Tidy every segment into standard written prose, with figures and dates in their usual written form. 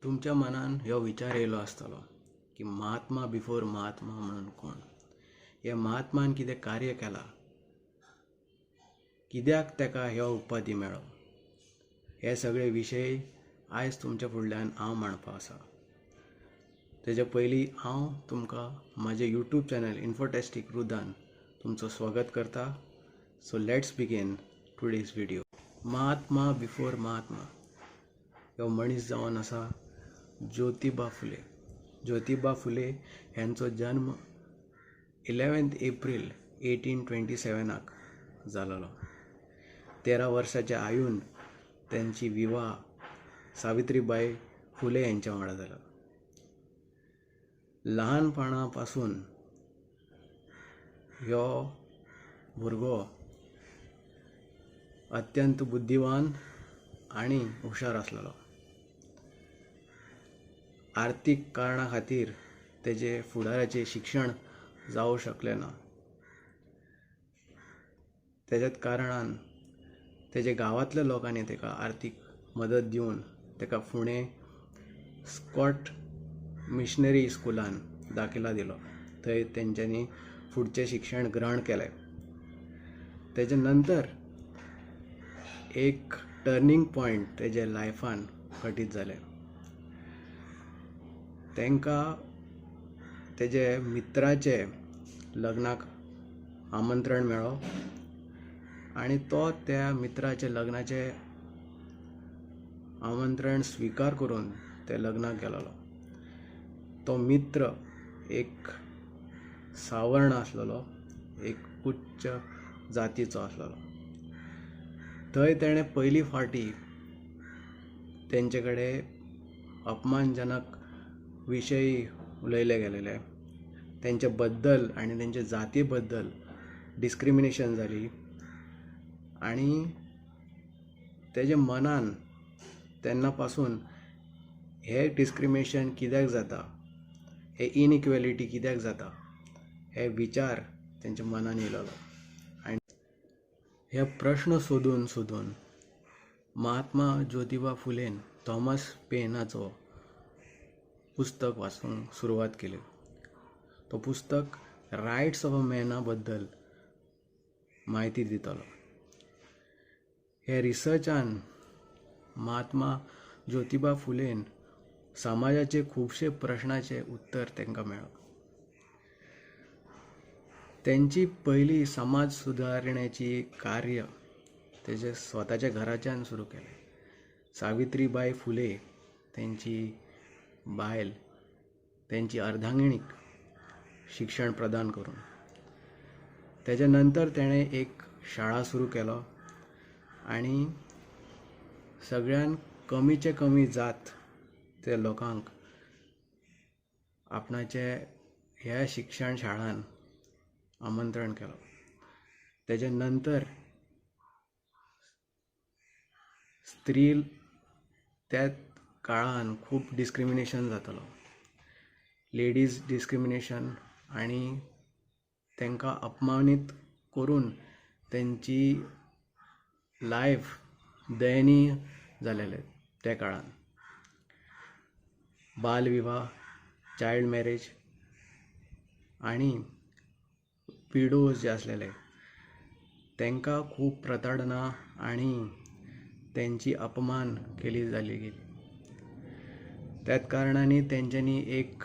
तुमच्या मनान ह्यो विचार येयलो आसतलो की महात्मा बिफोर महात्मा म्हणून कोण. हे महात्मान कितें कार्य केलां, कित्याक ताका ह्यो उपाधी मेळ्ळो, हे सगळे विशय आयज तुमच्या फुडल्यान हांव मांडपाक आसा. तेजे पयलीं हांव तुमकां म्हाजें यूट्यूब चॅनल इन्फोटेस्टीक रुदान तुमचो स्वागत करता. सो लेट्स बिगीन today's video. Mahatma before Mahatma ह्यो मनीस जावन आसा ज्योतिबा फुले. ज्योतिबा फुले ह्यांचो जन्म 11 एप्रील 1827 जालोलो. 13 वर्साच्या आयून त्यांची विवाह सावित्रीबाई फुले यांच्या वांगडा जालो. ल्हानपणा पासून ह्यो भुरगो अत्यंत बुद्धिवान आनी हुशार आसलेलो. आर्थीक कारणा खातीर तेजे फुडाराचें शिक्षण जावंक शकलें ना. तेज्याच कारणान तेजे गांवांतल्या लोकांनी ताका आर्थीक मदत दिवन ताका फुडें स्कॉट मिशनरी स्कुलान दाखला दिलो. थंय तेंच्यांनी फुडचें शिक्षण ग्रहण केलें. तेजे नंतर एक टर्निंग पॉयंट तेजे लायफान घटीत जालें. तांकां तेजे मित्राचे लग्नाक आमंत्रण मेळ्ळो आनी तो त्या मित्राच्या लग्नाचें आमंत्रण स्विकार करून ते लग्नाक गेलोलो. तो मित्र एक सावर्ण आसलेलो, एक उच्च जातीचो आसलेलो. थंय तेणें पयली फावटी तेंचे कडेन अपमानजनक विशय उलयले गेलेले. तेंचे बद्दल आनी तेंचे जाती बद्दल डिस्क्रिमिनेशन जाली आनी तेजे मनान तेन्ना पासून हे डिस्क्रिमिनेशन कित्याक जाता, हे इनइक्वेलिटी कित्याक जाता, हे विचार तेंच्या मनान येयलोलो. आनी हे प्रश्न सोदून सोदून महात्मा ज्योतिबा फुलेन थॉमस पेनाचो पुस्तक वाचूंक सुरवात केली. तो पुस्तक रायट्स ऑफ अ मॅना बद्दल म्हायती दितलो. हे रिसर्चान महात्मा ज्योतिबा फुलेन समाजाचे खुबशे प्रश्नाचे उत्तर तांकां मेळ्ळो. तेंची पयली समाज सुदारण्याची कार्य तेजे स्वताच्या घराच्यान सुरू केलें. सावित्रीबाई फुले तेंची बायल तेंची अर्धांगिणीक शिक्षण प्रदान करून तेजे नंतर तेणें एक शाळा सुरू केलो आनी सगळ्यान कमीचे कमी जात ते लोकांक आपणाचे ह्या शिक्षण शाळान आमंत्रण केलो. तेजे नंतर स्त्री त्या काळान खूब डिस्क्रिमिनेशन जातालो. लेडीज डिस्क्रिमिनेशन आनी तांकां अपमानीत करून तेंची लायफ दयनीय जालेले त्या काळान. बालविवाह, चायल्ड मॅरेज आनी विडोज जे आसलेले तांकां खूब प्रताडणां आनी तेंची अपमान केली जाली. त्याच कारणांनी तेंच्यांनी एक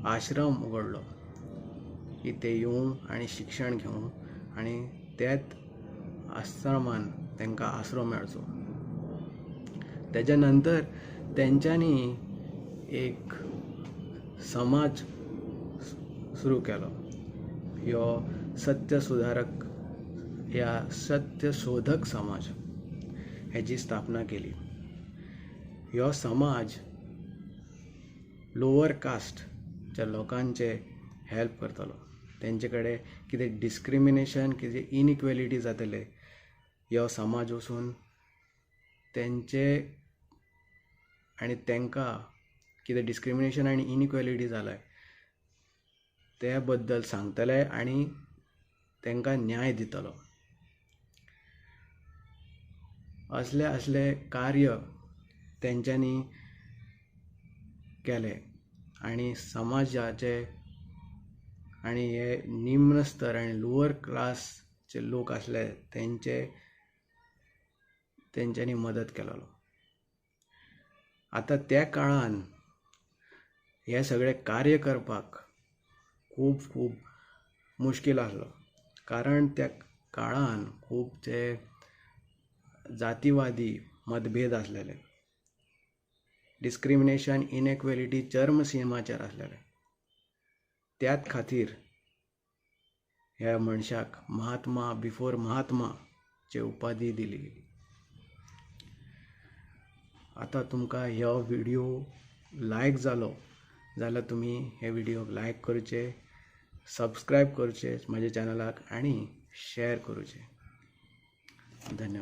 आश्रम उगडलो की ते येवं आनी शिक्षण घेवं आनी त्याच आश्रमान तांकां आसरो मेळचो. तेज्या नंतर तेंच्यांनी एक समाज सुरू केलो. ह्यो सत्य सुधारक या सत्य शोधक समाज हेची स्थापना केली. ह्यो समाज लोवर कास्टच्या लोकांचे हेल्प करतलो. तेंचे कडेन कितें डिस्क्रिमिनेशन, कितें इनइक्वेलिटी जातले, ह्यो समाज वचून तेंचे आनी तांकां कितें डिस्क्रिमिनेशन आनी इनइक्वेलिटी जालें त्या बद्दल सांगतले आनी तांकां न्याय दितलो. असले कार्य तेंच्यांनी केले आणि समाजाचे आणि हे निम्न स्तर आणि लोअर क्लासचे लोक असले तेंच्यांनी मदत केलेलो. आता त्या काळान हे सगळे कार्य करपाक खूब खूब मुश्कील आसलो, कारण त्या काळान खूब जे जातीवादी मतभेद आसलेले, डिस्क्रिमिनेशन इनइक्वेलिटी चर्मसिमाचेर आसलेले. त्याच खातीर ह्या मनशाक महात्मा बिफोर महात्माची उपाधी दिली गेली. आता तुमकां हो व्हिडिओ लायक जालो जाल्यार तुमी हे व्हिडिओक लायक करचे, सबस्क्रायब करचे म्हज्या चॅनलाक आणि शेअर करूचे. धन्यवाद.